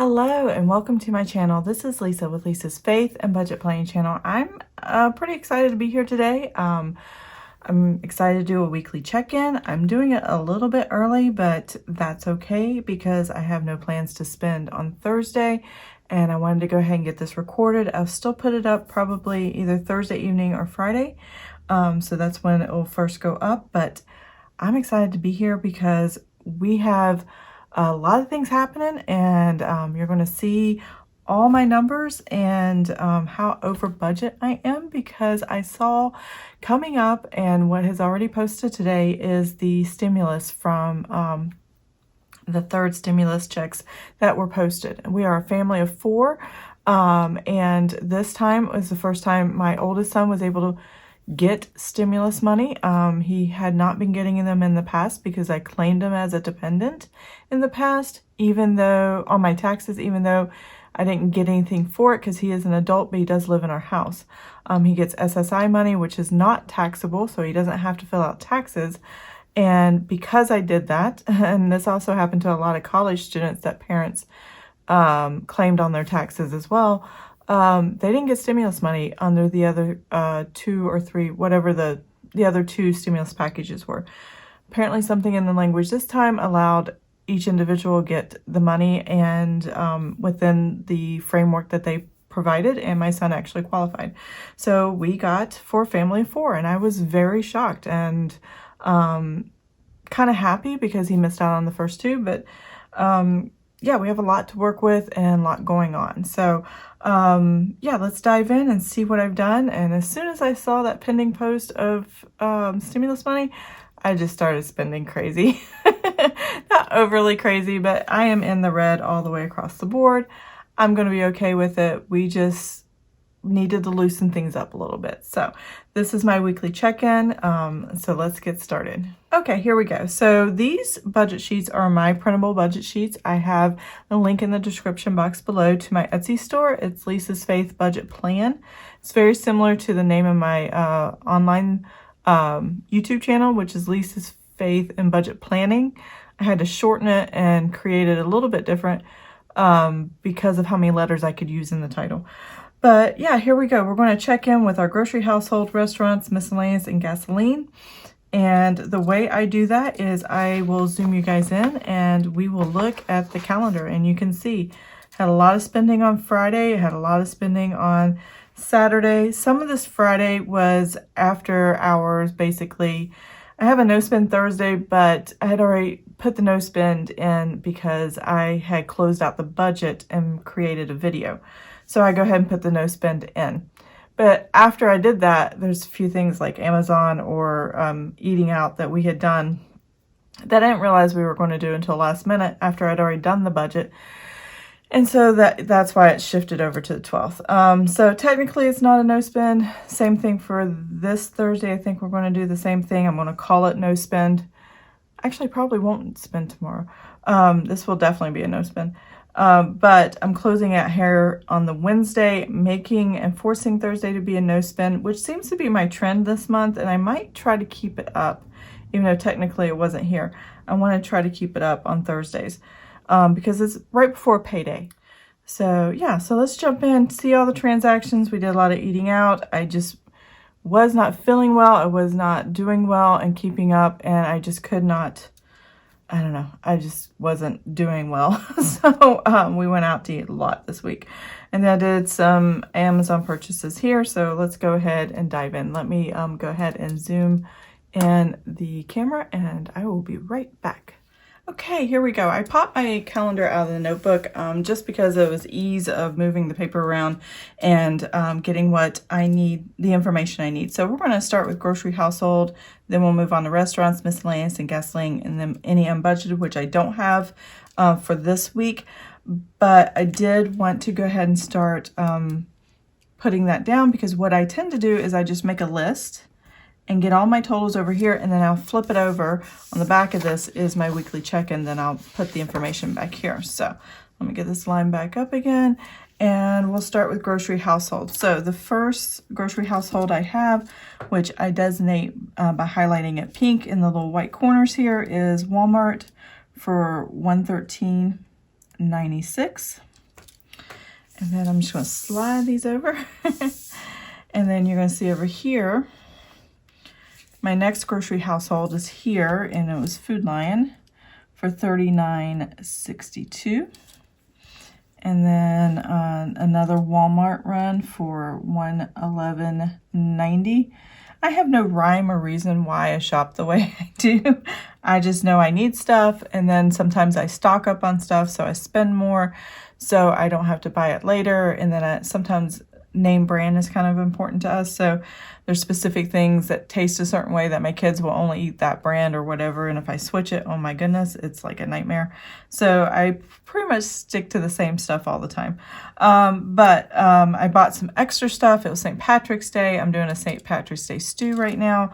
Hello and welcome to my channel. This is Lisa with Lisa's Faith and Budget Planning channel. I'm pretty excited to be here today. I'm excited to do a weekly check-in. I'm doing it a little bit early, but that's okay because I have no plans to spend on Thursday and I wanted to go ahead and get this recorded. I'll still put it up probably either Thursday evening or Friday. So that's when it will first go up, but I'm excited to be here because we have a lot of things happening, and you're going to see all my numbers and how over budget I am, because I saw coming up, and what has already posted today is the stimulus from the third stimulus checks that were posted. We are a family of four, and this time was the first time my oldest son was able to get stimulus money. He had not been getting them in the past because I claimed him as a dependent in the past, even though on my taxes, even though I didn't get anything for it because he is an adult, but he does live in our house. He gets SSI money, which is not taxable, so he doesn't have to fill out taxes. And because I did that, and this also happened to a lot of college students that parents claimed on their taxes as well, they didn't get stimulus money under the other two or three, whatever the other two stimulus packages were. Apparently something in the language this time allowed each individual get the money and within the framework that they provided, and my son actually qualified. So we got for a family of four, and I was very shocked and kind of happy because he missed out on the first two, but yeah, we have a lot to work with and a lot going on. So yeah, let's dive in and see what I've done. And as soon as I saw that pending post of stimulus money, I just started spending crazy. Not overly crazy, but I am in the red all the way across the board. I'm going to be okay with it. We just needed to loosen things up a little bit. So this is my weekly check-in. So let's get started. Okay, here we go. So these budget sheets are my printable budget sheets. I have a link in the description box below to my Etsy store. It's Lisa's Faith Budget Plan. It's very similar to the name of my online YouTube channel, which is Lisa's Faith and Budget Planning. I had to shorten it and create it a little bit different because of how many letters I could use in the title. But yeah, here we go. We're going to check in with our grocery, household, restaurants, miscellaneous, and gasoline. And the way I do that is I will zoom you guys in and we will look at the calendar, and you can see had a lot of spending on Friday, had a lot of spending on Saturday. Some of this Friday was after hours, basically. I have a no spend Thursday, but I had already put the no spend in because I had closed out the budget and created a video. So I go ahead and put the no spend in. But after I did that, there's a few things like Amazon or eating out that we had done that I didn't realize we were going to do until last minute after I'd already done the budget. And so that's why it shifted over to the 12th. So technically it's not a no spend. Same thing for this Thursday. I think we're going to do the same thing. I'm going to call it no spend. Actually, probably won't spend tomorrow. This will definitely be a no spend. But I'm closing out here on the Wednesday, making and forcing Thursday to be a no spend, which seems to be my trend this month. And I might try to keep it up, even though technically it wasn't here. I want to try to keep it up on Thursdays because it's right before payday. So yeah, so let's jump in, see all the transactions. We did a lot of eating out. I just was not feeling well. I was not doing well and keeping up, and I just could not. I don't know. I just wasn't doing well. So we went out to eat a lot this week. And then I did some Amazon purchases here. So let's go ahead and dive in. Let me go ahead and zoom in the camera and I will be right back. Okay, here we go. I popped my calendar out of the notebook just because it was ease of moving the paper around and getting what I need, the information I need. So we're going to start with grocery, household, then we'll move on to restaurants, miscellaneous, and gasoline, and then any unbudgeted, which I don't have for this week. But I did want to go ahead and start putting that down because what I tend to do is I just make a list and get all my totals over here, and then I'll flip it over. On the back of this is my weekly check-in, then I'll put the information back here. So let me get this line back up again, and we'll start with grocery household. So the first grocery household I have, which I designate by highlighting it pink in the little white corners here, is Walmart for $113.96. And then I'm just going to slide these over. And then you're going to see over here, my next grocery household is here, and it was Food Lion for $39.62. And then another Walmart run for $111.90. I have no rhyme or reason why I shop the way I do. I just know I need stuff, and then sometimes I stock up on stuff, so I spend more, so I don't have to buy it later. And then sometimes name brand is kind of important to us, so there's specific things that taste a certain way that my kids will only eat that brand or whatever, and if I switch it, oh my goodness, it's like a nightmare. So I pretty much stick to the same stuff all the time. But I bought some extra stuff. It was St. Patrick's Day. I'm doing a St. Patrick's Day stew right now,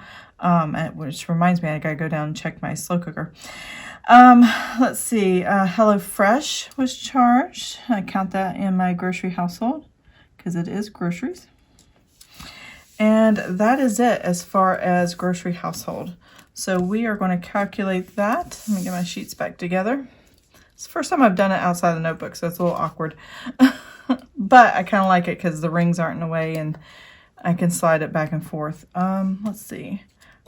which reminds me I gotta go down and check my slow cooker. Let's see, HelloFresh was charged. I count that in my grocery household because it is groceries. And that is it as far as grocery household. So we are going to calculate that. Let me get my sheets back together. It's the first time I've done it outside the notebook, so it's a little awkward. But I kind of like it because the rings aren't in the way and I can slide it back and forth. Let's see.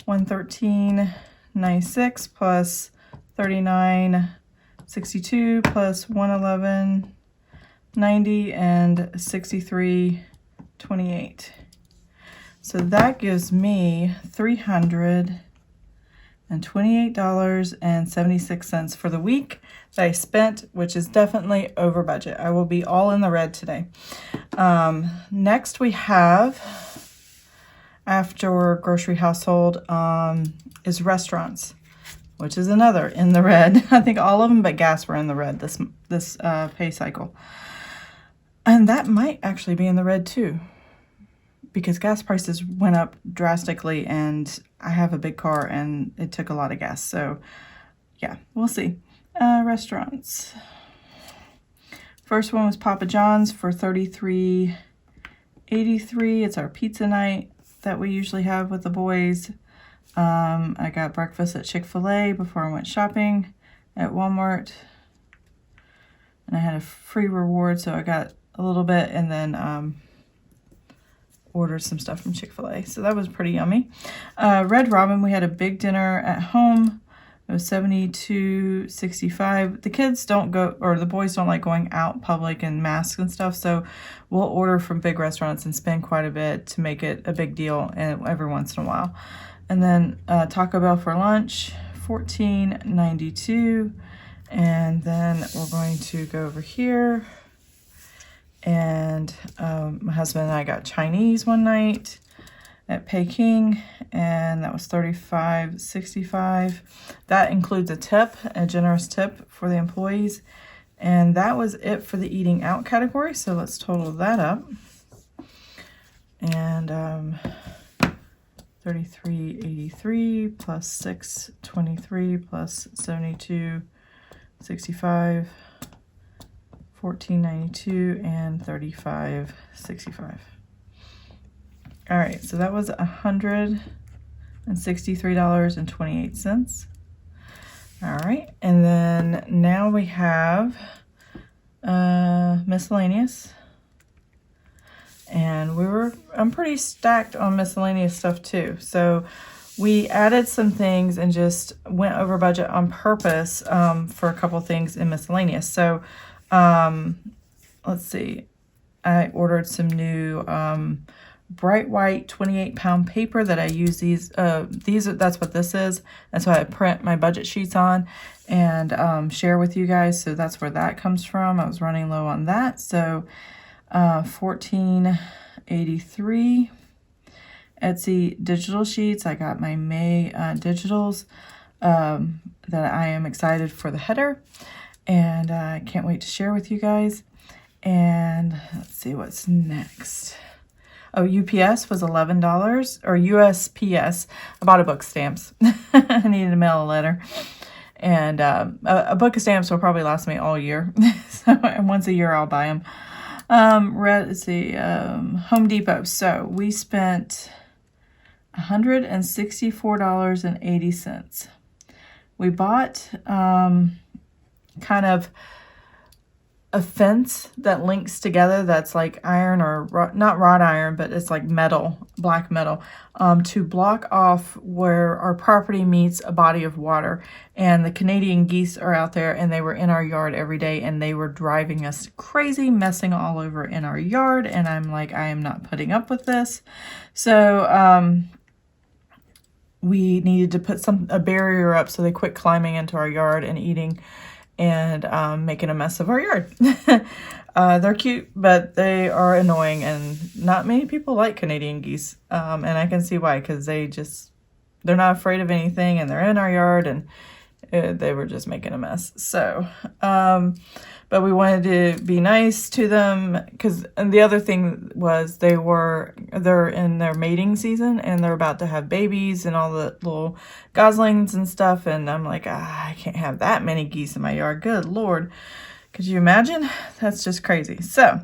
113.96 plus 39.62 plus 111.90 and 63.28. So that gives me $328.76 for the week that I spent, which is definitely over budget. I will be all in the red today. Next we have, after grocery household, is restaurants, which is another in the red. I think all of them but gas were in the red this pay cycle. And that might actually be in the red too, because gas prices went up drastically, and I have a big car and it took a lot of gas. So yeah, we'll see. Restaurants. First one was Papa John's for $33.83. It's our pizza night that we usually have with the boys. I got breakfast at Chick-fil-A before I went shopping at Walmart. And I had a free reward, so I got a little bit, and then ordered some stuff from Chick-fil-A. So that was pretty yummy. Red Robin, we had a big dinner at home. It was $72.65. The kids don't go, or the boys don't like going out public in masks and stuff, so we'll order from big restaurants and spend quite a bit to make it a big deal every once in a while. And then Taco Bell for lunch, $14.92. And then we're going to go over here. And my husband and I got Chinese one night at Peking, and that was $35.65. That includes a tip, a generous tip for the employees. And that was it for the eating out category. So let's total that up. And $33.83 plus $6.23 plus $72.65. $14.92 and $35.65. All right, so that was $163.28. All right, and then now we have miscellaneous, and I'm pretty stacked on miscellaneous stuff too. So we added some things and just went over budget on purpose for a couple things in miscellaneous. So let's see, I ordered some new bright white 28-pound paper that I use. That's what this is. That's what I print my budget sheets on and share with you guys. So that's where that comes from. I was running low on that. So $14.83. Etsy digital sheets. I got my May digitals that I am excited for the header. And I can't wait to share with you guys. And let's see what's next. Oh, UPS was $11, or USPS. I bought a book of stamps. I needed to mail a letter. And a book of stamps will probably last me all year. So once a year I'll buy them. Let's see, Home Depot. So we spent $164.80. We bought kind of a fence that links together that's like iron or not wrought iron, but it's like metal, black metal, to block off where our property meets a body of water. And the Canadian geese are out there, and they were in our yard every day, and they were driving us crazy, messing all over in our yard. And I'm like, I am not putting up with this. So we needed to put a barrier up so they quit climbing into our yard and eating and making a mess of our yard. They're cute, but they are annoying, and not many people like Canadian geese. And I can see why, because they're not afraid of anything, and they're in our yard, and they were just making a mess. So, but we wanted to be nice to them, and the other thing was they're in their mating season, and they're about to have babies and all the little goslings and stuff. And I'm like, I can't have that many geese in my yard. Good Lord. Could you imagine? That's just crazy. So,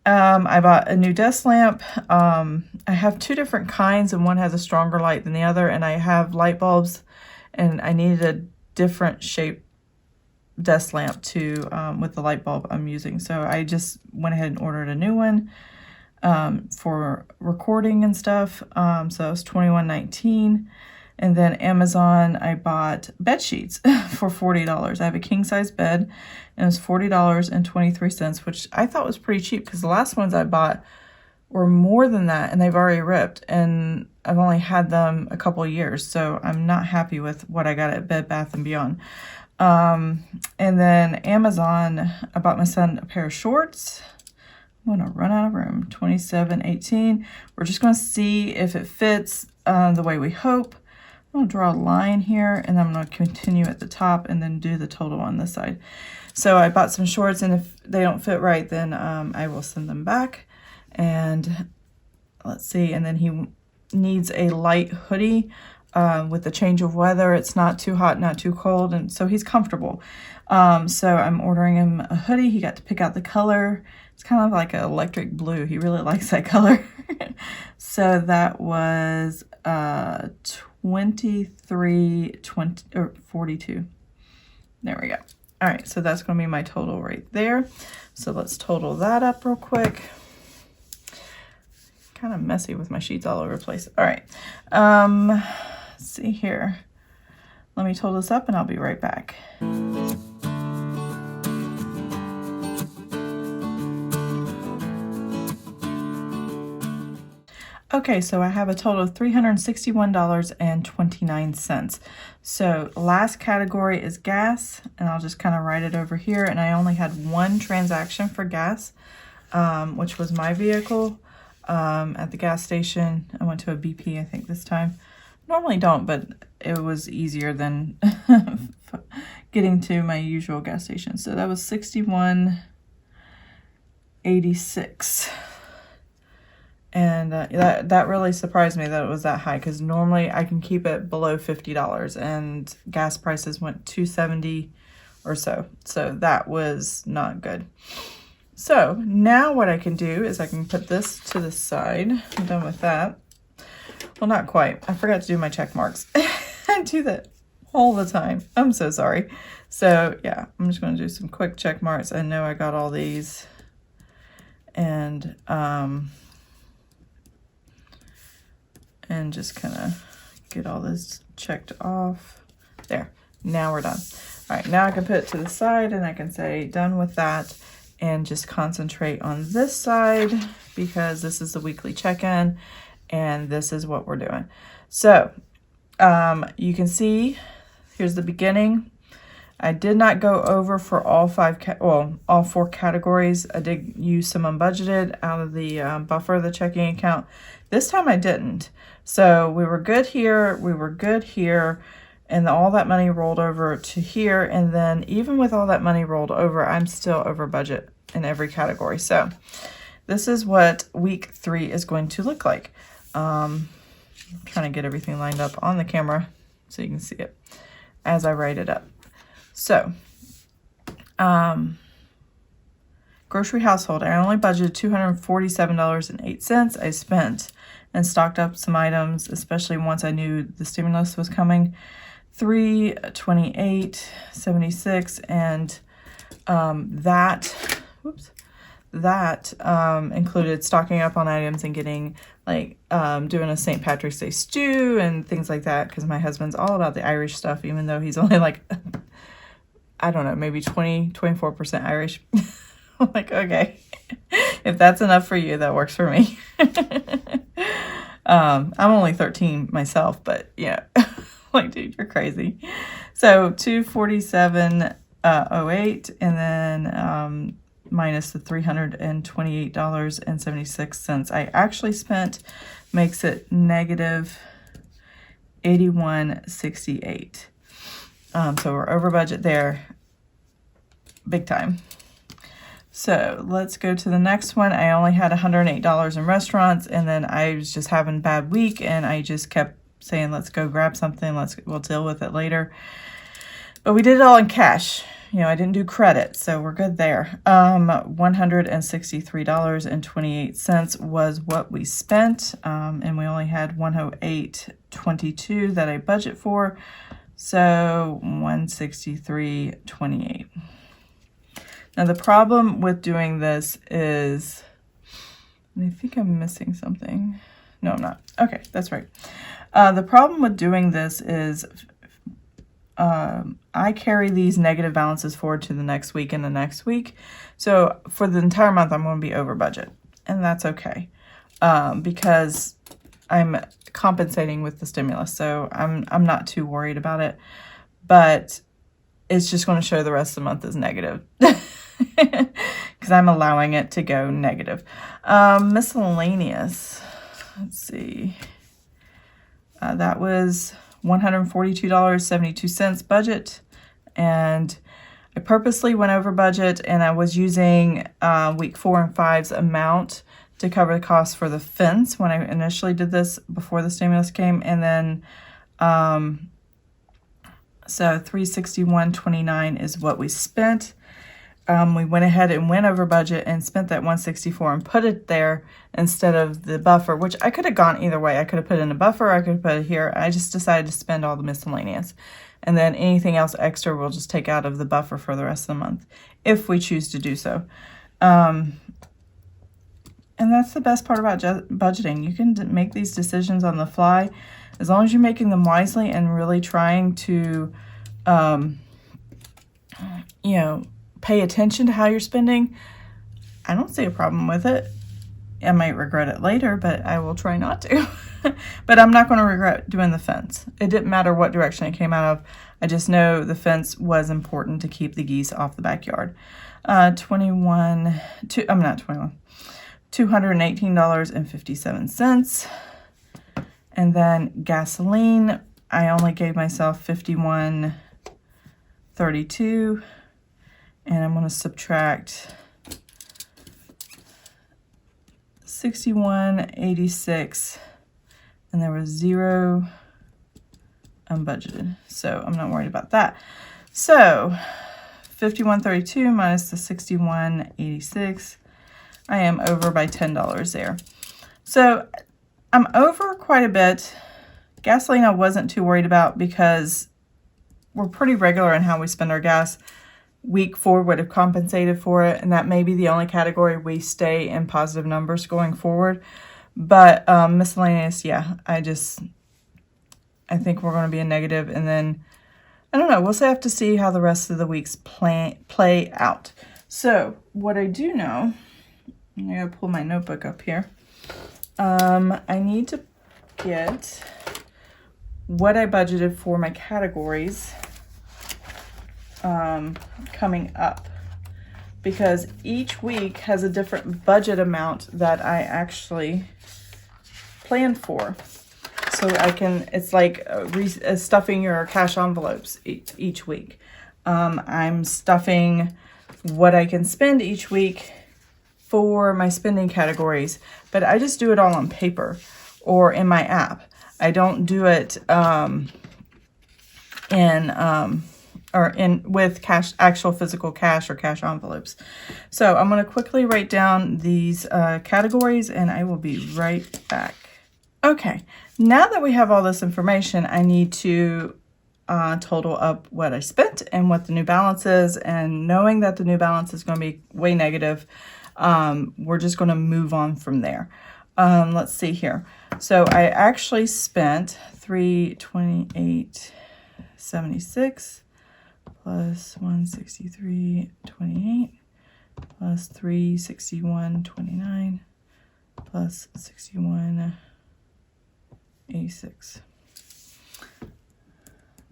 I bought a new desk lamp. I have two different kinds, and one has a stronger light than the other, and I have light bulbs, and I needed a different shape desk lamp to with the light bulb I'm using. So I just went ahead and ordered a new one for recording and stuff. So it was $21.19. And then Amazon, I bought bed sheets for $40. I have a king size bed, and it was $40.23, which I thought was pretty cheap, because the last ones I bought were more than that, and they've already ripped, and I've only had them a couple of years, so I'm not happy with what I got at Bed Bath & Beyond. And then Amazon, I bought my son a pair of shorts. I'm going to run out of room. $27.18. We're just going to see if it fits the way we hope. I'm going to draw a line here, and I'm going to continue at the top and then do the total on this side. So I bought some shorts, and if they don't fit right, then I will send them back. And let's see, and then he needs a light hoodie with the change of weather. It's not too hot, not too cold, and so he's comfortable. So I'm ordering him a hoodie. He got to pick out the color. It's kind of like an electric blue. He really likes that color. So that was $23.20 or $42. There we go. All right, so that's going to be my total right there. So let's total that up real quick. Kind of messy with my sheets all over the place. All right, let's see here. Let me total this up, and I'll be right back. Okay, so I have a total of $361.29. So last category is gas, and I'll just kind of write it over here. And I only had one transaction for gas, which was my vehicle at the gas station. I went to a BP, I think, this time. Normally don't, but it was easier than getting to my usual gas station. So that was $61.86. And that really surprised me that it was that high, because normally I can keep it below $50, and gas prices went $2.70 or so. So that was not good. So now what I can do is I can put this to the side. I'm done with that. Well, not quite. I forgot to do my check marks. I do that all the time. I'm so sorry. So yeah, I'm just going to do some quick check marks. I know I got all these, and just kind of get all this checked off. There, now we're done. All right, now I can put it to the side, and I can say done with that, and just concentrate on this side, because this is the weekly check-in, and this is what we're doing. So you can see, here's the beginning. I did not go over for all all four categories. I did use some unbudgeted out of the buffer of the checking account. This time I didn't. So we were good here, we were good here, and all that money rolled over to here. And then even with all that money rolled over, I'm still over budget in every category. So this is what week 3 is going to look like. I'm trying to get everything lined up on the camera so you can see it as I write it up. So, grocery household, I only budgeted $247.08. I spent and stocked up some items, especially once I knew the stimulus was coming. $328.76, and That included stocking up on items and getting like doing a St. Patrick's Day stew and things like that, because my husband's all about the Irish stuff, even though he's only like, I don't know, maybe 24% Irish. I'm like, okay, if that's enough for you, that works for me. I'm only 13 myself, but yeah, like, dude, you're crazy. So $247.08, and then minus the $328.76 I actually spent makes it negative $81.68. So we're over budget there, big time. So let's go to the next one. I only had $108 in restaurants, and then I was just having a bad week, and I just kept saying, let's go grab something. We'll deal with it later. But we did it all in cash. You know, I didn't do credit, so we're good there. $163.28 was what we spent, and we only had $108.22 that I budget for, so $163.28. Now, the problem with doing this is, and I think I'm missing something. No, I'm not. Okay, that's right. The problem with doing this is I carry these negative balances forward to the next week and the next week. So for the entire month, I'm going to be over budget, and that's okay, because I'm compensating with the stimulus. So I'm not too worried about it, but it's just going to show the rest of the month is negative. Because I'm allowing it to go negative. Miscellaneous, let's see, that was $142.72 budget, and I purposely went over budget, and I was using week 4 and 5's amount to cover the cost for the fence when I initially did this before the stimulus came, and then so $361.29 is what we spent. We went ahead and went over budget and spent that $164 and put it there instead of the buffer, which I could have gone either way. I could have put in a buffer, I could have put it here. I just decided to spend all the miscellaneous. And then anything else extra we'll just take out of the buffer for the rest of the month, if we choose to do so. And that's the best part about budgeting. You can make these decisions on the fly, as long as you're making them wisely and really trying to, you know, pay attention to how you're spending. I don't see a problem with it. I might regret it later, but I will try not to. But I'm not going to regret doing the fence. It didn't matter what direction it came out of. I just know the fence was important to keep the geese off the backyard. $218.57. And then gasoline, I only gave myself $51.32. And I'm going to subtract $61.86, and there was $0 unbudgeted, so I'm not worried about that. So $51.32 minus the $61.86, I am over by $10 there. So I'm over quite a bit. Gasoline I wasn't too worried about because we're pretty regular in how we spend our gas. Week 4 would have compensated for it, and that may be the only category we stay in positive numbers going forward. But miscellaneous, yeah, I think we're going to be in negative, and then I don't know, we'll have to see how the rest of the weeks play out. So what I do know, I'm going to pull my notebook up here. I need to get what I budgeted for my categories coming up, because each week has a different budget amount that I actually planned for. So I can, it's like stuffing your cash envelopes each week. I'm stuffing what I can spend each week for my spending categories, but I just do it all on paper or in my app. I don't do it with cash, actual physical cash or cash envelopes. So I'm going to quickly write down these categories, and I will be right back. Okay, now that we have all this information, I need to total up what I spent and what the new balance is, and knowing that the new balance is going to be way negative, we're just going to move on from there. Let's see here. So I actually spent $328.76 plus $163.28 plus $361.29 plus $61.86.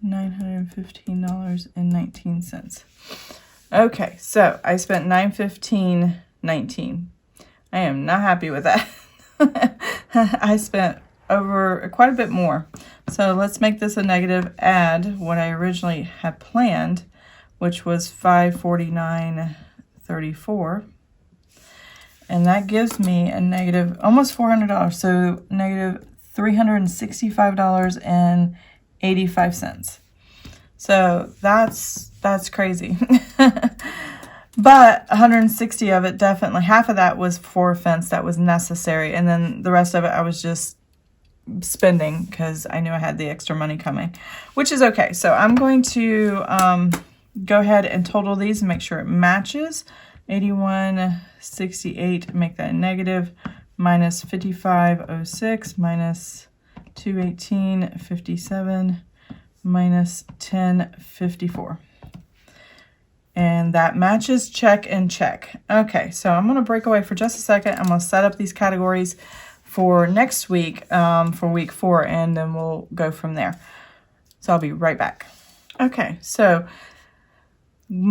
$915.19. Okay, so I spent $915.19. I am not happy with that. I spent over quite a bit more. So let's make this a negative, add what I originally had planned, which was $549.34. And that gives me a negative, almost $400. So negative $365.85. So that's crazy. But 160 of it, definitely half of that was for a fence that was necessary, and then the rest of it I was just spending because I knew I had the extra money coming, which is okay. So I'm going to go ahead and total these and make sure it matches. 81.68, make that negative, minus 55.06, minus 218.57, minus 10.54. And that matches, check and check. Okay, so I'm going to break away for just a second. I'm going to set up these categories for next week, for week 4, and then we'll go from there. So I'll be right back. Okay, so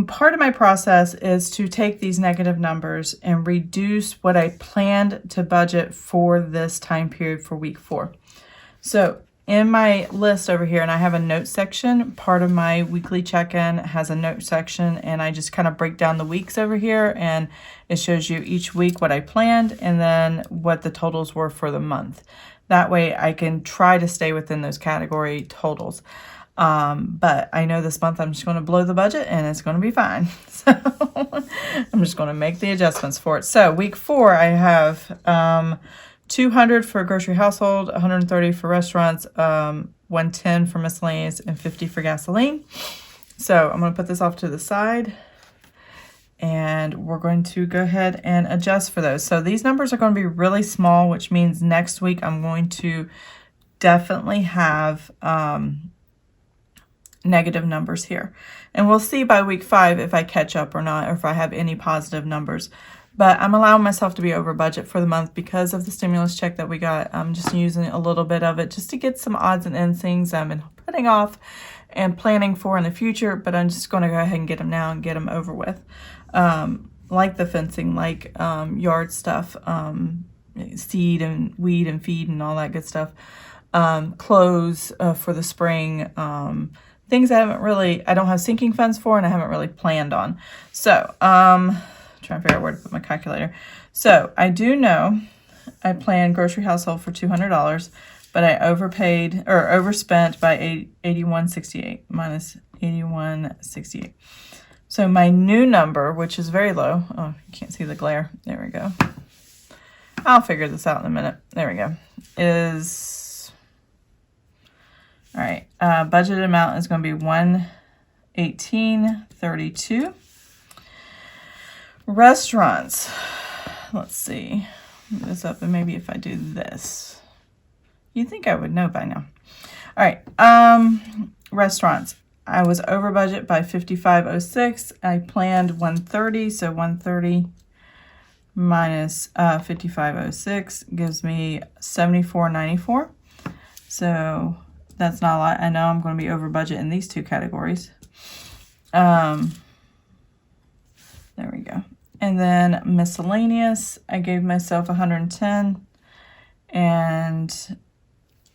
part of my process is to take these negative numbers and reduce what I planned to budget for this time period for week 4. So in my list over here, and I have a note section, part of my weekly check-in has a note section, and I just kind of break down the weeks over here, and it shows you each week what I planned and then what the totals were for the month. That way I can try to stay within those category totals. But I know this month I'm just going to blow the budget and it's going to be fine. So I'm just going to make the adjustments for it. So week 4, I have 200 for grocery household, 130 for restaurants, 110 for miscellaneous, and 50 for gasoline. So I'm going to put this off to the side, and we're going to go ahead and adjust for those. So these numbers are going to be really small, which means next week I'm going to definitely have negative numbers here. And we'll see by week 5 if I catch up or not, or if I have any positive numbers. But I'm allowing myself to be over budget for the month because of the stimulus check that we got. I'm just using a little bit of it just to get some odds and ends things I've been putting off and planning for in the future, but I'm just going to go ahead and get them now and get them over with. Like the fencing, like yard stuff, seed and weed and feed and all that good stuff. Clothes for the spring, things I don't have sinking funds for and I haven't really planned on. So, trying to figure out where to put my calculator. So I do know I planned grocery household for $200, but I overspent by $81.68 minus $81.68. So my new number, which is very low. Oh, you can't see the glare. There we go. I'll figure this out in a minute. There we go. Is all right. Budgeted amount is going to be $118.32. Restaurants, let's see, move this up, and maybe if I do this, you'd think I would know by now. All right, restaurants, I was over budget by $55.06. I planned $130, so $130 minus $55.06 gives me $74.94. So that's not a lot. I know I'm going to be over budget in these two categories. There we go. And then miscellaneous, I gave myself 110, and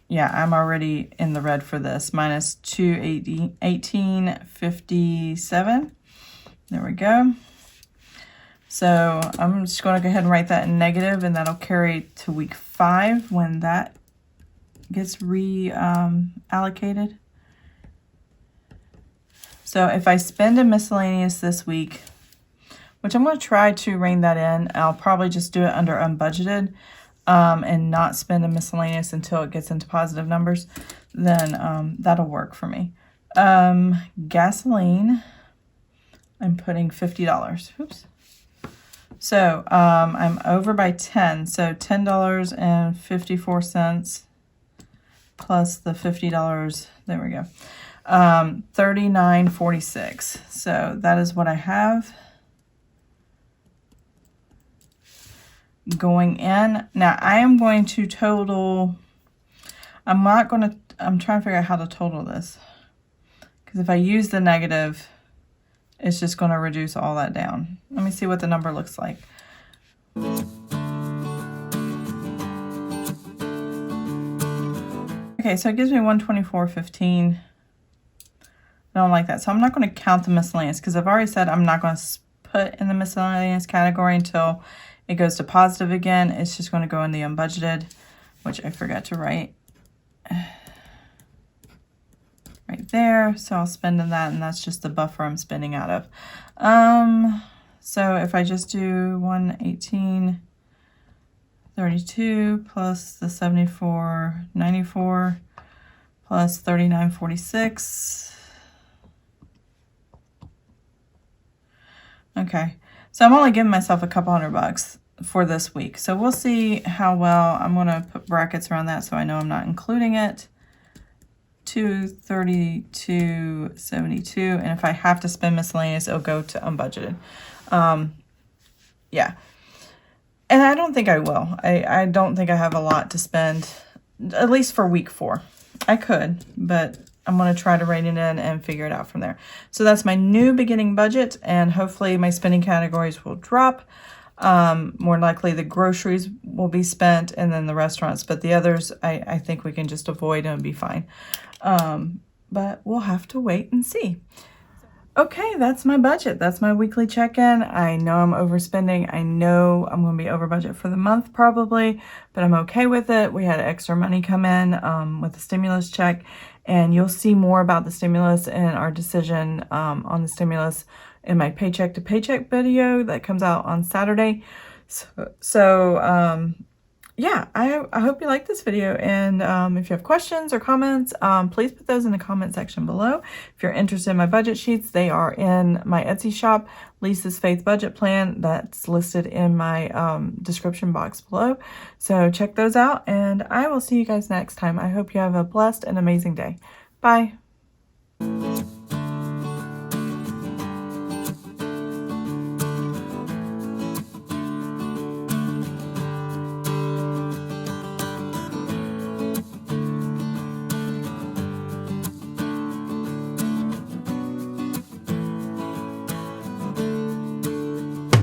yeah, I'm already in the red for this, minus 218.57. There we go. So I'm just going to go ahead and write that in negative, and that'll carry to week 5 when that gets reallocated. So if I spend a miscellaneous this week, which I'm going to try to rein that in, I'll probably just do it under unbudgeted and not spend a miscellaneous until it gets into positive numbers, then that'll work for me. Gasoline, I'm putting $50. Oops. So I'm over by 10. So $10.54 plus the $50. There we go. $39.46. So that is what I have going in. Now I am going to total. I'm trying to figure out how to total this, because if I use the negative, it's just going to reduce all that down. Let me see what the number looks like. Okay, so it gives me $124.15. I don't like that. So I'm not going to count the miscellaneous, because I've already said I'm not going to put in the miscellaneous category until it goes to positive again. It's just going to go in the unbudgeted, which I forgot to write right there. So I'll spend in that, and that's just the buffer I'm spending out of. So if I just do 118.32 plus the 74.94 plus 39.46. Okay, so I'm only giving myself a couple $100 for this week. So we'll see how well. I'm going to put brackets around that so I know I'm not including it. 232.72, and if I have to spend miscellaneous, it'll go to unbudgeted. Yeah, and I don't think I will. I don't think I have a lot to spend, at least for week 4. I could, but I'm going to try to write it in and figure it out from there. So that's my new beginning budget, and hopefully my spending categories will drop. More likely the groceries will be spent, and then the restaurants, but the others I think we can just avoid and be fine. But we'll have to wait and see. Okay, that's my budget. That's my weekly check-in. I know I'm overspending. I know I'm going to be over budget for the month probably, but I'm okay with it. We had extra money come in with the stimulus check, and you'll see more about the stimulus and our decision on the stimulus in my paycheck to paycheck video that comes out on Saturday. Yeah, I hope you like this video, and if you have questions or comments, please put those in the comment section below. If you're interested in my budget sheets, they are in my Etsy shop, Lisa's Faith Budget Plan. That's listed in my description box below. So check those out, and I will see you guys next time. I hope you have a blessed and amazing day. Bye.